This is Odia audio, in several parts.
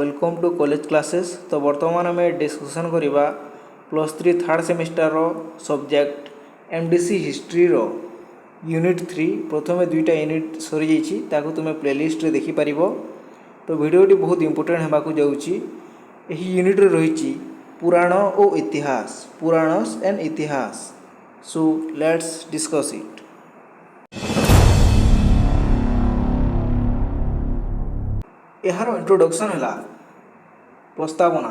Welcome to college classes. तो बर्तमान आम डिस्कसन करवा +3 third semester subject MDC history unit 3 प्रथम दुईटा यूनिट सरी जाइए तुम्हें प्लेलिस्ट रे देखिपर। तो वीडियोटी बहुत इंपोर्टेंट होगा जाऊँगी। यूनिट रही पुराण और इतिहास, पुराणस एंड इतिहास। So let's discuss it. यार इंट्रोडक्शन है प्रस्तावना।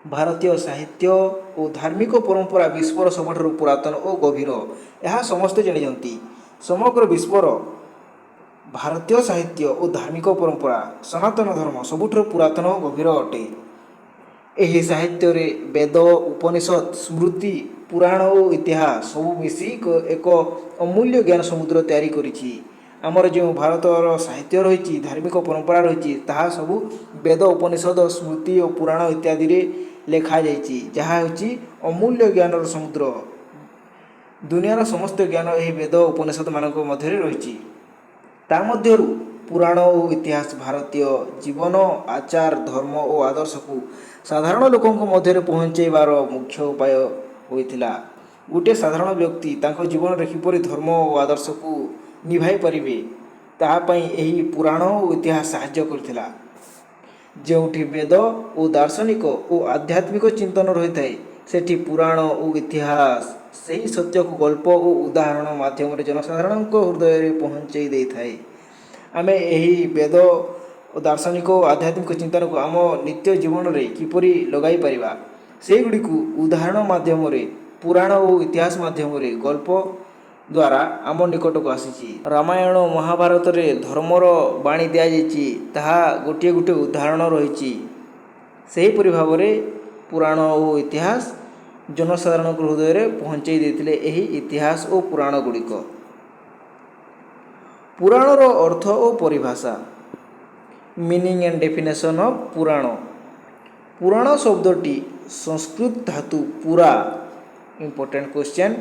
भारतीय साहित्य और धार्मिक परंपरा विश्वर सबुठ पुरातन और गभीर। यह समस्ते जानते समग्र विश्वर भारतीय साहित्य और धार्मिक परंपरा सनातन धर्म सबुठ पुरातन और गभीर अटे। यह साहित्य रे वेद, उपनिषद, स्मृति, पुराण और इतिहास सब मिसी एक अमूल्य ज्ञान समुद्र तैयारी करिछि। आमर जो भारतर साहित्य रही, धार्मिक परंपरा रही, ताहा सबू वेद, उपनिषद, स्मृति और पुराण इत्यादि रे लेखा जाइछि, जहाँ होछि अमूल्य ज्ञानर समुद्र। दुनियार समस्त ज्ञान यही वेद उपनिषद मानक मध्य रही। ता मध्यरु पुराण और इतिहास भारतीय जीवन, आचार, धर्म और आदर्श को साधारण लोकों मध्य पहुँचाइबार मुख्य उपाय होइथिला। गोटे साधारण व्यक्ति तांको जीवन रे किपरि धर्म और आदर्श को निभाई पारिबे ताहापई एही पुराण और इतिहास साहाय्य करथिला। जोठी वेद और दार्शनिक और आध्यात्मिक चिंतन रही थाए, सेठी पुराण और इतिहास सही सत्य को गल्प और उदाहरण माध्यम जनसाधारण हृदय रे पहुँचाई दे थाए। आमे एही वेद और दार्शनिक और आध्यात्मिक चिंतन को आम नित्य जीवन रे किपरि लगाई परिबा से गुडी को उदाहरण माध्यम रे, पुराण और इतिहास माध्यम रे, गल्प द्वारा आम निकट को आसी। रामायण महाभारत रे धर्मर बाणी दिया जाइछि, ताहा गोटे गोटे उदाहरण रही। सेहीपरि भाव में पुराण और इतिहास जनसाधारण हृदय रे पहुँचाई देथिले एही इतिहास और पुराण गुड़िक। पुराणर अर्थ और परिभाषा, मीनिंग एंड डेफिनेशन ऑफ पुराण। पुराण शब्दटी संस्कृत धातु पुरा, इंपोर्टेंट क्वेश्चन,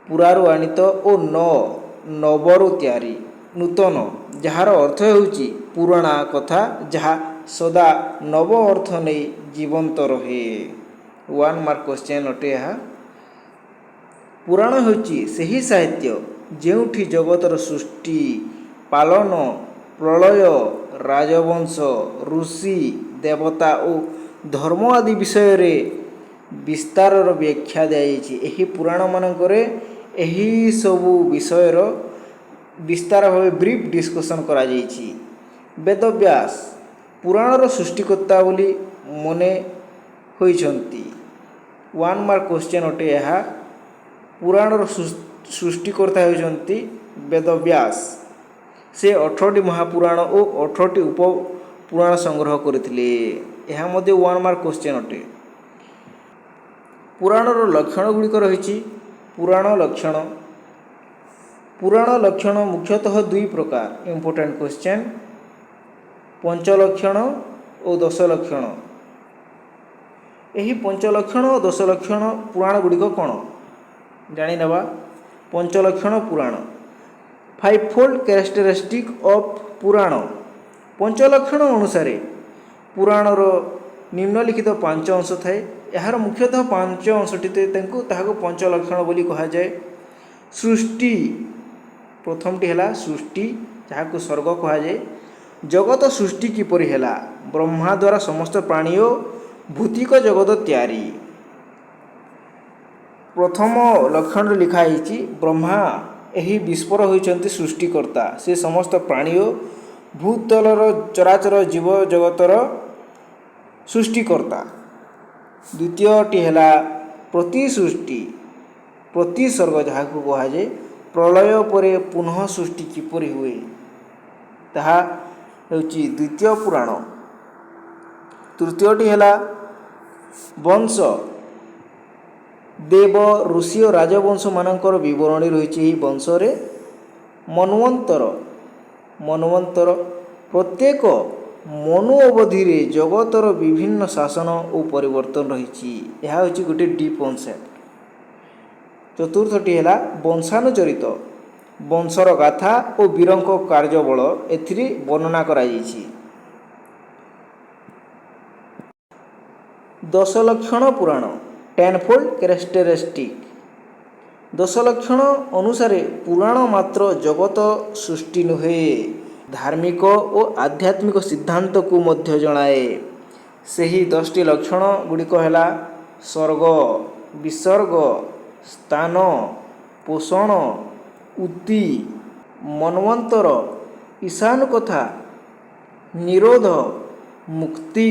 पुरारु आनीत और नवरु तैयारी, नूतन, जार अर्थ होउची पुराणा कथा जहा सदा नव अर्थ नहीं जीवंत रहे। 1 मार्क क्वेश्चन अटे यह। पुराण होउची सही साहित्य जेउठी जगतर सृष्टि, पालन, प्रलय, राजवंश, ऋषि, देवता और धर्म आदि विषय रे विस्तार व्याख्या दिखाई। यही पुराण मानकरे यही सबू विषयर विस्तार भाव ब्रीफ डिस्कसन करा जाइछि। वेदव्यास पुराणर सृष्टिकर्ता बोली मने होइछन्ति। 1 मार्क क्वेश्चन अटे यह। पुराणर सृष्टिकर्ता होइछन्ति वेदव्यास। से 18टी महापुराण और 18टी उपपुराण संग्रह करथिले। यह मध्य 1 मार्क क्वेश्चन अटे। पुराणर लक्षण गुड़िक रही। पुराण लक्षण, पुराण लक्षण मुख्यतः 2 प्रकार, इंपोर्टेंट क्वेश्चन, पंचलक्षण और 10 लक्षण। यही पंचलक्षण और 10 लक्षण पुराण गुड़िक कौन जानी नवा। पंचलक्षण पुराण, 5-fold कैरेक्टरिस्टिक ऑफ पुराण। पंचलक्षण अनुसार पुराणर निम्नलिखित 5 अंश थाए। यार मुख्यतः 5 अंशटी ताहाको पंचलक्षण बोली कहा जाए। सृष्टि, प्रथमटी है सृष्टि, जहाँ स्वर्ग कहा जाए। जगत सृष्टि किपरि हैला, ब्रह्मा द्वारा समस्त प्राणी और भौतिक जगत तैयारी। प्रथम लक्षण लिखा है ब्रह्मा यही विश्वर होइछन्ति सृष्टिकर्ता। से समस्त प्राणी और भूतलर चराचर जीव जगतर सृष्टिकर्ता। द्वितीयटी है प्रतिसृष्टि, प्रतिसर्ग, जहाँ को कहा जाए प्रलय परे पुनः सृष्टि किपरि हुए, ताहा हेउची द्वितीय पुराण। तृतीयटी है वंश, देव, ऋषि और राजवंश मानकर विवरणी रही। वंश रे मन्वंतर, मन्वंतर प्रत्येक मनु अवधि रे जगतर विभिन्न शासन और परिवर्तन रही। यह होची गोटे डीप कॉन्सेप्ट। चतुर्थटी है वंशानुचरित, वंशर गाथा और वीरंक कार्यबल एथिरे वर्णना कराଯାଇଛି। ଦଶଲକ୍ଷଣ ପୁରାଣ ଟେନ୍ଫୋଲ୍ଡ କ୍ୟାରେକ୍ଟରିଷ୍ଟିକ୍। ଦଶଲକ୍ଷଣ ଅନୁସାରେ ପୁରାଣ ମାତ୍ର ଜଗତ ସୃଷ୍ଟି ନୁହେଁ, ଧାର୍ମିକ ଓ ଆଧ୍ୟାତ୍ମିକ ସିଦ୍ଧାନ୍ତକୁ ମଧ୍ୟ ଜଣାଏ। ସେହି 10ଟି ଲକ୍ଷଣ ଗୁଡ଼ିକ ହେଲା ସର୍ଗ, ବିସର୍ଗ, ସ୍ଥାନ, ପୋଷଣ, ଉକ୍ତି, ମନ୍ୱନ୍ତର, ଈଶାନକଥା, ନିରୋଧ, ମୁକ୍ତି,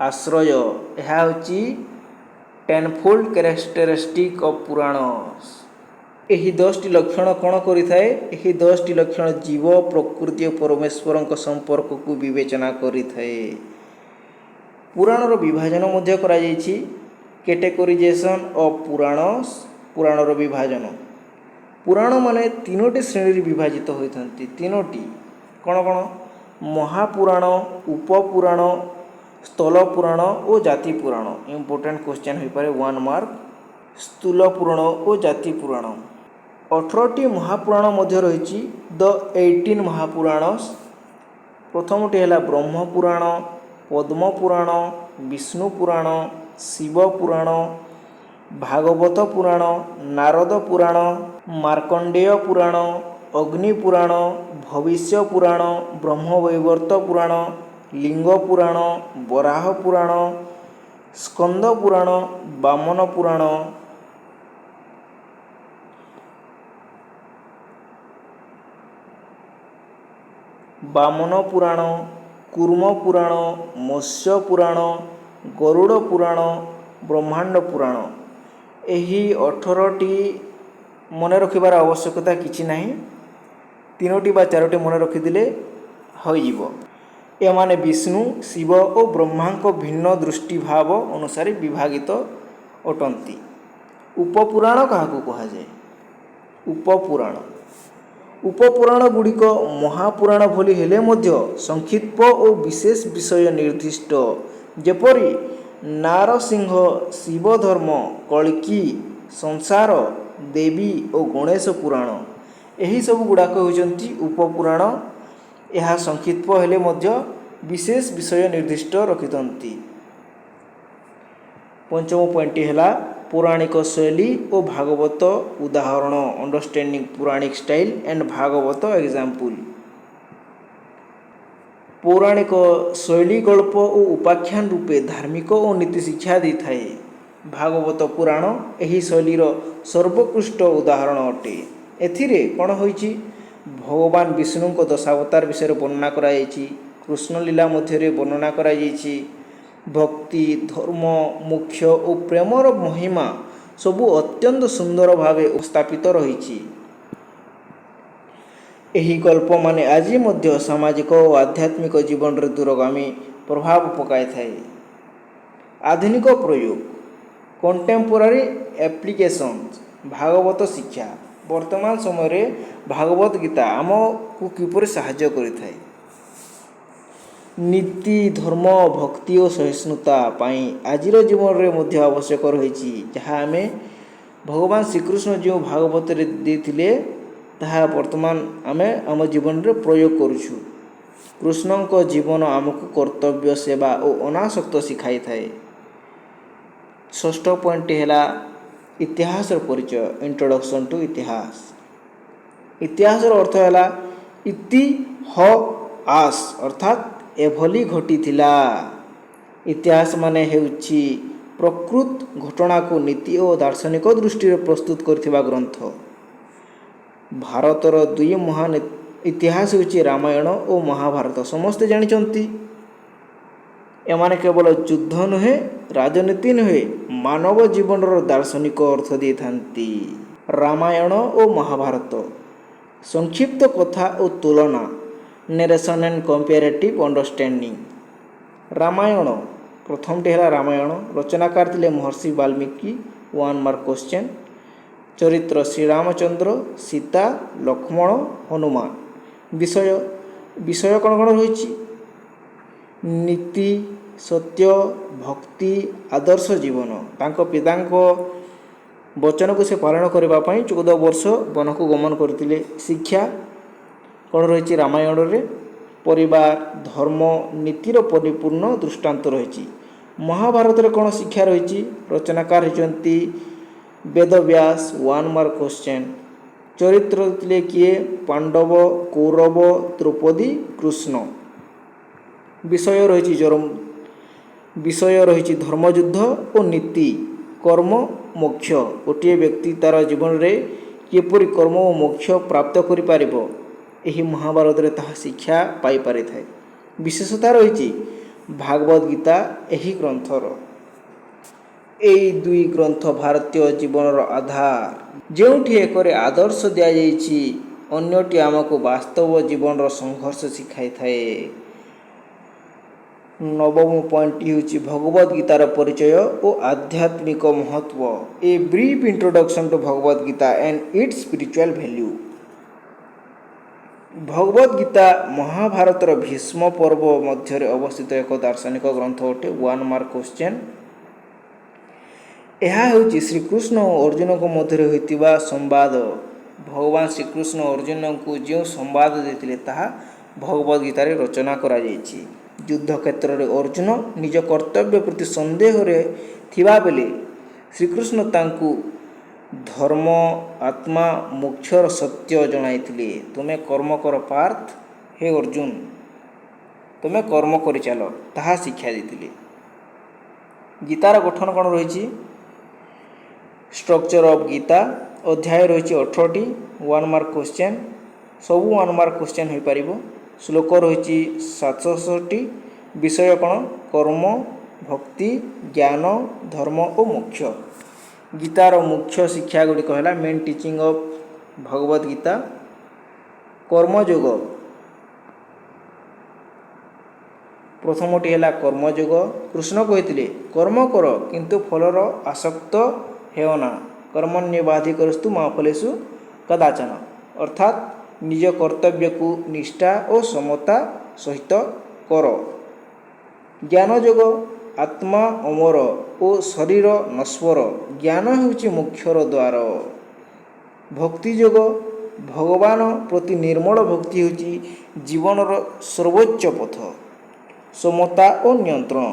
ଆଶ୍ରୟ। ଏହା ହେଉଛି ଟେନ୍ଫୋଲ୍ଡ କ୍ୟାରେକ୍ଟରିଷ୍ଟିକ୍ ଅଫ୍ ପୁରାଣ। ଏହି 10ଟି ଲକ୍ଷଣ କ'ଣ କରିଥାଏ? ଏହି 10ଟି ଲକ୍ଷଣ ଜୀବ, ପ୍ରକୃତି ଓ ପରମେଶ୍ୱରଙ୍କ ସମ୍ପର୍କକୁ ବିବେଚନା କରିଥାଏ। ପୁରାଣର ବିଭାଜନ ମଧ୍ୟ କରାଯାଇଛି। କ୍ୟାଟେଗୋରିଜେସନ୍ ଅଫ୍ ପୁରାଣସ୍। ପୁରାଣର ବିଭାଜନ। ପୁରାଣମାନେ 3ଟି ଶ୍ରେଣୀରେ ବିଭାଜିତ ହୋଇଥାନ୍ତି। 3ଟି କ'ଣ କ'ଣ? ମହାପୁରାଣ, ଉପପୁରାଣ, ସ୍ଥୂଳ ପୁରାଣ ଓ ଜାତି ପୁରାଣ। ଇମ୍ପୋର୍ଟାଣ୍ଟ କ୍ୱେଶ୍ଚନ୍ ହୋଇପାରେ 1 ମାର୍କ। ସ୍ଥୂଳ ପୁରାଣ ଓ ଜାତି ପୁରାଣ। 18ଟି ମହାପୁରାଣ ମଧ୍ୟ ରହିଛି। ଦ 18 ମହାପୁରାଣସ୍। ପ୍ରଥମଟି ହେଲା ବ୍ରହ୍ମ ପୁରାଣ, ପଦ୍ମ ପୁରାଣ, ବିଷ୍ଣୁ ପୁରାଣ, ଶିବ ପୁରାଣ, ଭାଗବତ ପୁରାଣ, ନାରଦ ପୁରାଣ, ମାର୍କଣ୍ଡେୟ ପୁରାଣ, ଅଗ୍ନି ପୁରାଣ, ଭବିଷ୍ୟ ପୁରାଣ, ବ୍ରହ୍ମବୈବର୍ତ ପୁରାଣ, ଲିଙ୍ଗ ପୁରାଣ, ବରାହ ପୁରାଣ, ସ୍କନ୍ଦ ପୁରାଣ, ବାମନ ପୁରାଣ। ବାମନ ପୁରାଣ, କୁର୍ମ ପୁରାଣ, ମତ୍ସ୍ୟ ପୁରାଣ, ଗରୁଡ଼ ପୁରାଣ, ବ୍ରହ୍ମାଣ୍ଡ ପୁରାଣ। ଏହି 18ଟି ମନେ ରଖିବାର ଆବଶ୍ୟକତା କିଛି ନାହିଁ। 3ଟି ବା 4ଟି ମନେ ରଖିଦେଲେ ହୋଇଯିବ। ଏମାନେ ବିଷ୍ଣୁ, ଶିବ ଓ ବ୍ରହ୍ମାଙ୍କ ଭିନ୍ନ ଦୃଷ୍ଟିଭାବ ଅନୁସାରେ ବିଭାଗିତ ଅଟନ୍ତି। ଉପପୁରାଣ କାହାକୁ କୁହାଯାଏ? ଉପପୁରାଣ। ଉପପୁରାଣ ଗୁଡ଼ିକ ମହାପୁରାଣ ଭଳି ହେଲେ ମଧ୍ୟ ସଂକ୍ଷିପ୍ତ ଓ ବିଶେଷ ବିଷୟ ନିର୍ଦ୍ଦିଷ୍ଟ। ଯେପରି ନାରସିଂହ, ଶିବଧର୍ମ, କଳ୍କି, ସଂସାର, ଦେବୀ ଓ ଗଣେଶ ପୁରାଣ। ଏହିସବୁ ଗୁଡ଼ାକ ହେଉଛନ୍ତି ଉପପୁରାଣ। ଏହା ସଂକ୍ଷିପ୍ତ ହେଲେ ମଧ୍ୟ ବିଶେଷ ବିଷୟ ନିର୍ଦ୍ଦିଷ୍ଟ ରଖିଥାନ୍ତି। ପଞ୍ଚମ ପଏଣ୍ଟଟି ହେଲା ପୌରାଣିକ ଶୈଳୀ ଓ ଭାଗବତ ଉଦାହରଣ। Understanding Puranic style and Bhagavata example. ପୌରାଣିକ ଶୈଳୀ ଗଳ୍ପ ଓ ଉପାଖ୍ୟାନ ରୂପେ ଧାର୍ମିକ ଓ ନୀତି ଶିକ୍ଷା ଦେଇଥାଏ। ଭାଗବତ ପୁରାଣ ଏହି ଶୈଳୀର ସର୍ବୋତ୍କୃଷ୍ଟ ଉଦାହରଣ ଅଟେ। ଏଥିରେ କ'ଣ ହୋଇଛି? ଭଗବାନ ବିଷ୍ଣୁଙ୍କ ଦଶାବତାର ବିଷୟରେ ବର୍ଣ୍ଣନା କରାଯାଇଛି। କୃଷ୍ଣଲୀଳା ମଧ୍ୟରେ ବର୍ଣ୍ଣନା କରାଯାଇଛି। ଭକ୍ତି, ଧର୍ମ, ମୋକ୍ଷ ଓ ପ୍ରେମର ମହିମା ସବୁ ଅତ୍ୟନ୍ତ ସୁନ୍ଦର ଭାବେ ଉପସ୍ଥାପିତ ରହିଛି। ଏହି ଗଳ୍ପମାନେ ଆଜି ମଧ୍ୟ ସାମାଜିକ ଓ ଆଧ୍ୟାତ୍ମିକ ଜୀବନରେ ଦୂରଗାମୀ ପ୍ରଭାବ ପକାଇଥାଏ। ଆଧୁନିକ ପ୍ରୟୋଗ। Contemporary applications. ଭାଗବତ ଶିକ୍ଷା। ବର୍ତ୍ତମାନ ସମୟରେ ଭାଗବତ ଗୀତା ଆମକୁ କିପରି ସାହାଯ୍ୟ କରିଥାଏ? ନୀତି, ଧର୍ମ, ଭକ୍ତି ଓ ସହିଷ୍ଣୁତା ପାଇଁ ଆଜିର ଜୀବନରେ ମଧ୍ୟ ଆବଶ୍ୟକ ରହିଛି। ଯାହା ଆମେ ଭଗବାନ ଶ୍ରୀକୃଷ୍ଣ ଯେଉଁ ଭାଗବତରେ ଦେଇଥିଲେ ତାହା ବର୍ତ୍ତମାନ ଆମେ ଆମ ଜୀବନରେ ପ୍ରୟୋଗ କରୁଛୁ। କୃଷ୍ଣଙ୍କ ଜୀବନ ଆମକୁ କର୍ତ୍ତବ୍ୟ, ସେବା ଓ ଅନାସକ୍ତ ଶିଖାଇଥାଏ। ଷଷ୍ଠ ପଏଣ୍ଟଟି ହେଲା ଇତିହାସର ପରିଚୟ। ଇଣ୍ଟ୍ରୋଡକ୍ସନ୍ ଟୁ ଇତିହାସ। ଇତିହାସର ଅର୍ଥ ହେଲା ଇତିହାସ ଅର୍ଥାତ୍ ଏଭଳି ଘଟିଥିଲା। ଇତିହାସ ମାନେ ହେଉଛି ପ୍ରକୃତ ଘଟଣାକୁ ନୀତି ଓ ଦାର୍ଶନିକ ଦୃଷ୍ଟିରେ ପ୍ରସ୍ତୁତ କରିଥିବା ଗ୍ରନ୍ଥ। ଭାରତର 2 ମହାନ ଇତିହାସ ହେଉଛି ରାମାୟଣ ଓ ମହାଭାରତ। ସମସ୍ତେ ଜାଣିଛନ୍ତି। ଏମାନେ କେବଳ ଯୁଦ୍ଧ ନୁହେଁ, ରାଜନୀତି ନୁହେଁ, ମାନବ ଜୀବନର ଦାର୍ଶନିକ ଅର୍ଥ ଦେଇଥାନ୍ତି। ରାମାୟଣ ଓ ମହାଭାରତ। ସଂକ୍ଷିପ୍ତ କଥା ଓ ତୁଳନା। ନେରେସନ୍ ଆଣ୍ଡ କମ୍ପାରେଟିଭ୍ ଅଣ୍ଡରଷ୍ଟାଣ୍ଡିଂ। ରାମାୟଣ। ପ୍ରଥମଟି ହେଲା ରାମାୟଣ। ରଚନାକାର ଥିଲେ ମହର୍ଷି ବାଲ୍ମୀକି। 1 mark question. ଚରିତ୍ର ଶ୍ରୀରାମଚନ୍ଦ୍ର, ସୀତା, ଲକ୍ଷ୍ମଣ, ହନୁମାନ। ବିଷୟ କ'ଣ କ'ଣ ରହିଛି? ନୀତି, ସତ୍ୟ, ଭକ୍ତି, ଆଦର୍ଶ ଜୀବନ। ତାଙ୍କ ପିତାଙ୍କ ବଚନକୁ ସେ ପାଳନ କରିବା ପାଇଁ 14 ବର୍ଷ ବନକୁ ଗମନ କରିଥିଲେ। ଶିକ୍ଷା କ'ଣ ରହିଛି ରାମାୟଣରେ? ପରିବାର, ଧର୍ମ, ନୀତିର ପରିପୂର୍ଣ୍ଣ ଦୃଷ୍ଟାନ୍ତ ରହିଛି। ମହାଭାରତରେ କ'ଣ ଶିକ୍ଷା ରହିଛି? ରଚନାକାର ହେଉଛନ୍ତି ବେଦବ୍ୟାସ। 1 mark question. ଚରିତ୍ର ଥିଲେ କିଏ? ପାଣ୍ଡବ, କୌରବ, ଦ୍ରୌପଦୀ, କୃଷ୍ଣ। ବିଷୟ ରହିଛି ଧର୍ମଯୁଦ୍ଧ ଓ ନୀତି, କର୍ମ, ମୋକ୍ଷ। ଗୋଟିଏ ବ୍ୟକ୍ତି ତା'ର ଜୀବନରେ କିପରି କର୍ମ ଓ ମୋକ୍ଷ ପ୍ରାପ୍ତ କରିପାରିବ, ଏହି ମହାଭାରତରେ ତାହା ଶିକ୍ଷା ପାଇପାରିଥାଏ। ବିଶେଷତା ରହିଛି ଭାଗବତ ଗୀତା ଏହି ଗ୍ରନ୍ଥର। ଏହି ଦୁଇ ଗ୍ରନ୍ଥ ଭାରତୀୟ ଜୀବନର ଆଧାର। ଯେଉଁଠି ଏକରେ ଆଦର୍ଶ ଦିଆଯାଇଛି, ଅନ୍ୟଟି ଆମକୁ ବାସ୍ତବ ଜୀବନର ସଂଘର୍ଷ ଶିଖାଇଥାଏ। ନବମ ପଏଣ୍ଟଟି ହେଉଛି ଭଗବତ ଗୀତାର ପରିଚୟ ଓ ଆଧ୍ୟାତ୍ମିକ ମହତ୍ତ୍ୱ। A brief introduction to Bhagavad Gita and its spiritual value. Bhagavad Gita ମହାଭାରତର ଭୀଷ୍ମ ପର୍ବ ମଧ୍ୟରେ ଅବସ୍ଥିତ ଏକ ଦାର୍ଶନିକ ଗ୍ରନ୍ଥ ଅଟେ। 1 ମାର୍କ କ୍ୱେଶ୍ଚନ୍। ଏହା ହେଉଛି ଶ୍ରୀକୃଷ୍ଣ ଓ ଅର୍ଜୁନଙ୍କ ମଧ୍ୟରେ ହୋଇଥିବା ସମ୍ବାଦ। ଭଗବାନ ଶ୍ରୀକୃଷ୍ଣ ଅର୍ଜୁନଙ୍କୁ ଯେଉଁ ସମ୍ବାଦ ଦେଇଥିଲେ ତାହା ଭଗବତ ଗୀତାରେ ରଚନା କରାଯାଇଛି। ଯୁଦ୍ଧ କ୍ଷେତ୍ରରେ ଅର୍ଜୁନ ନିଜ କର୍ତ୍ତବ୍ୟ ପ୍ରତି ସନ୍ଦେହରେ ଥିବାବେଳେ ଶ୍ରୀକୃଷ୍ଣ ତାଙ୍କୁ ଧର୍ମ, ଆତ୍ମା, ମୋକ୍ଷର ସତ୍ୟ ଜଣାଇଥିଲେ। ତୁମେ କର୍ମ କର ପାର୍ଥ, ହେ ଅର୍ଜୁନ, ତୁମେ କର୍ମ କରିଚାଲ, ତାହା ଶିକ୍ଷା ଦେଇଥିଲେ। ଗୀତାର ଗଠନ କ'ଣ ରହିଛି? Structure of Gita. ଅଧ୍ୟାୟ ରହିଛି 18ଟି। 1 ମାର୍କ କ୍ୱେଶ୍ଚନ୍। ସବୁ 1 ମାର୍କ କ୍ୱେଶ୍ଚନ୍ ହୋଇପାରିବ। ଶ୍ଲୋକ ରହିଛି 760ଟି। ବିଷୟ କ'ଣ? କର୍ମ, ଭକ୍ତି, ଜ୍ଞାନ, ଧର୍ମ ଓ ମୋକ୍ଷ। ଗୀତାର ମୁଖ୍ୟ ଶିକ୍ଷା ଗୁଡ଼ିକ ହେଲା ମେନ୍ ଟିଚିଂ ଅଫ୍ ଭଗବତ ଗୀତା। କର୍ମଯୋଗ। ପ୍ରଥମଟି ହେଲା କର୍ମଯୋଗ। କୃଷ୍ଣ କହିଥିଲେ କର୍ମ କର କିନ୍ତୁ ଫଳର ଆସକ୍ତ ହେଅନା। କର୍ମଣ୍ୟେବାଧିକରସ୍ତୁ ମା ଫଲେଷୁ କଦାଚନ। ଅର୍ଥାତ୍ ନିଜ କର୍ତ୍ତବ୍ୟକୁ ନିଷ୍ଠା ଓ ସମତା ସହିତ କର। ଜ୍ଞାନଯୋଗ। ଆତ୍ମା ଅମର ଓ ଶରୀର ନଶ୍ୱର। ଜ୍ଞାନ ହେଉଛି ମୋକ୍ଷର ଦ୍ୱାର। ଭକ୍ତିଯୋଗ। ଭଗବାନ ପ୍ରତି ନିର୍ମଳ ଭକ୍ତି ହେଉଛି ଜୀବନର ସର୍ବୋଚ୍ଚ ପଥ। ସମତା ଓ ନିୟନ୍ତ୍ରଣ।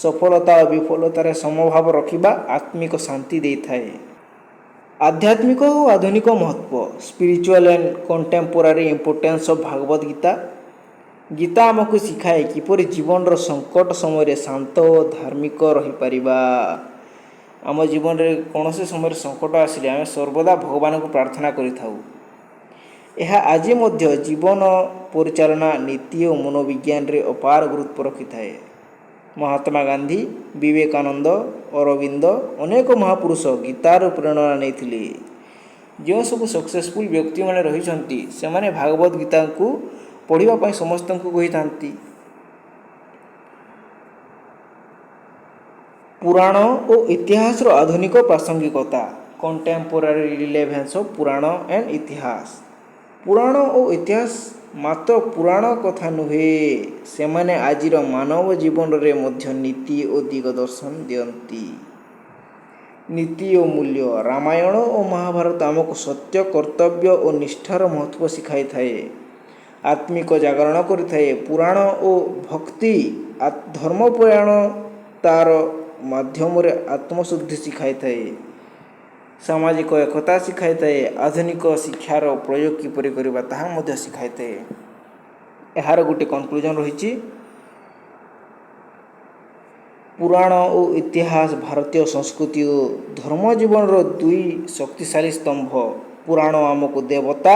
ସଫଳତା ଓ ବିଫଳତାରେ ସମଭାବ ରଖିବା ଆତ୍ମିକ ଶାନ୍ତି ଦେଇଥାଏ। ଆଧ୍ୟାତ୍ମିକ ଓ ଆଧୁନିକ ମହତ୍ତ୍ୱ। Spiritual and contemporary importance of Bhagavad Gita. Gita ଆମକୁ ଶିଖାଏ କିପରି ଜୀବନର ସଙ୍କଟ ସମୟରେ ଶାନ୍ତ ଓ ଧାର୍ମିକ ରହିପାରିବା। ଆମ ଜୀବନରେ କୌଣସି ସମୟରେ ସଙ୍କଟ ଆସିଲେ ଆମେ ସର୍ବଦା ଭଗବାନଙ୍କୁ ପ୍ରାର୍ଥନା କରିଥାଉ। ଏହା ଆଜି ମଧ୍ୟ ଜୀବନ ପରିଚାଳନା, ନୀତି ଓ ମନୋବିଜ୍ଞାନରେ ଅପାର ଗୁରୁତ୍ୱ ରଖିଥାଏ। ମହାତ୍ମା ଗାନ୍ଧୀ, ବିବେକାନନ୍ଦ, ଅରବିନ୍ଦ ଅନେକ ମହାପୁରୁଷ ଗୀତାରୁ ପ୍ରେରଣା ନେଇଥିଲେ। ଯେଉଁ ସବୁ ସକ୍ସେସଫୁଲ୍ ବ୍ୟକ୍ତିମାନେ ରହିଛନ୍ତି ସେମାନେ ଭାଗବତ ଗୀତାକୁ ପଢ଼ିବା ପାଇଁ ସମସ୍ତଙ୍କୁ କହିଥାନ୍ତି। ପୁରାଣ ଓ ଇତିହାସର ଆଧୁନିକ ପ୍ରାସଙ୍ଗିକତା। କଣ୍ଟେମ୍ପୋରାରୀ ରିଲେଭେନ୍ସ ଅଫ୍ ପୁରାଣ ଆଣ୍ଡ ଇତିହାସ। ପୁରାଣ ଓ ଇତିହାସ ମାତ୍ର ପୁରାଣ କଥା ନୁହେଁ, ସେମାନେ ଆଜିର ମାନବ ଜୀବନରେ ମଧ୍ୟ ନୀତି ଓ ଦିଗ ଦର୍ଶନ ଦିଅନ୍ତି। ନୀତି ଓ ମୂଲ୍ୟ। ରାମାୟଣ ଓ ମହାଭାରତ ଆମକୁ ସତ୍ୟ, କର୍ତ୍ତବ୍ୟ ଓ ନିଷ୍ଠାର ମହତ୍ତ୍ୱ ଶିଖାଇଥାଏ। ଆତ୍ମିକ ଜାଗରଣ କରିଥାଏ। ପୁରାଣ ଓ ଭକ୍ତି ଧର୍ମପରାୟଣତାର ମାଧ୍ୟମରେ ଆତ୍ମଶୁଦ୍ଧି ଶିଖାଇଥାଏ। ସାମାଜିକ ଏକତା ଶିଖାଇଥାଏ। ଆଧୁନିକ ଶିକ୍ଷାର ପ୍ରୟୋଗ କିପରି କରିବା ତାହା ମଧ୍ୟ ଶିଖାଇଥାଏ। ଏହାର ଗୋଟିଏ କନକ୍ଲୁଜନ୍ ରହିଛି। ପୁରାଣ ଓ ଇତିହାସ ଭାରତୀୟ ସଂସ୍କୃତି ଓ ଧର୍ମ ଜୀବନର ଦୁଇ ଶକ୍ତିଶାଳୀ ସ୍ତମ୍ଭ। ପୁରାଣ ଆମକୁ ଦେବତା,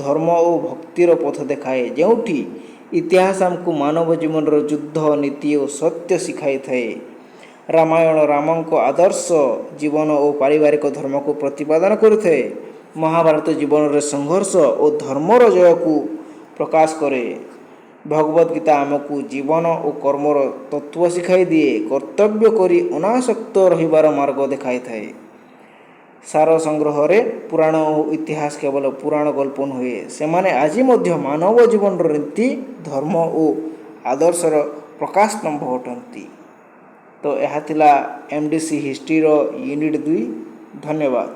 ଧର୍ମ ଓ ଭକ୍ତିର ପଥ ଦେଖାଏ, ଯେଉଁଠି ଇତିହାସ ଆମକୁ ମାନବ ଜୀବନର ଯୁଦ୍ଧ, ନୀତି ଓ ସତ୍ୟ ଶିଖାଇଥାଏ। ରାମାୟଣ ରାମଙ୍କ ଆଦର୍ଶ ଜୀବନ ଓ ପାରିବାରିକ ଧର୍ମକୁ ପ୍ରତିପାଦନ କରିଥାଏ। ମହାଭାରତ ଜୀବନରେ ସଂଘର୍ଷ ଓ ଧର୍ମର ଜୟକୁ ପ୍ରକାଶ କରେ। ଭଗବତ ଗୀତା ଆମକୁ ଜୀବନ ଓ କର୍ମର ତତ୍ତ୍ୱ ଶିଖାଇ ଦିଏ। କର୍ତ୍ତବ୍ୟ କରି ଅନାସକ୍ତ ରହିବାର ମାର୍ଗ ଦେଖାଇଥାଏ। ସାର ସଂଗ୍ରହରେ ପୁରାଣ ଓ ଇତିହାସ କେବଳ ପୁରାଣ ଗଳ୍ପ ନୁହେଁ, ସେମାନେ ଆଜି ମଧ୍ୟ ମାନବ ଜୀବନର ନୀତି, ଧର୍ମ ଓ ଆଦର୍ଶର ପ୍ରକାଶ ସ୍ତମ୍ଭ ଅଟନ୍ତି। ତ ଏହା ଥିଲା MDC ହିଷ୍ଟ୍ରିର ୟୁନିଟ୍ 2। ଧନ୍ୟବାଦ।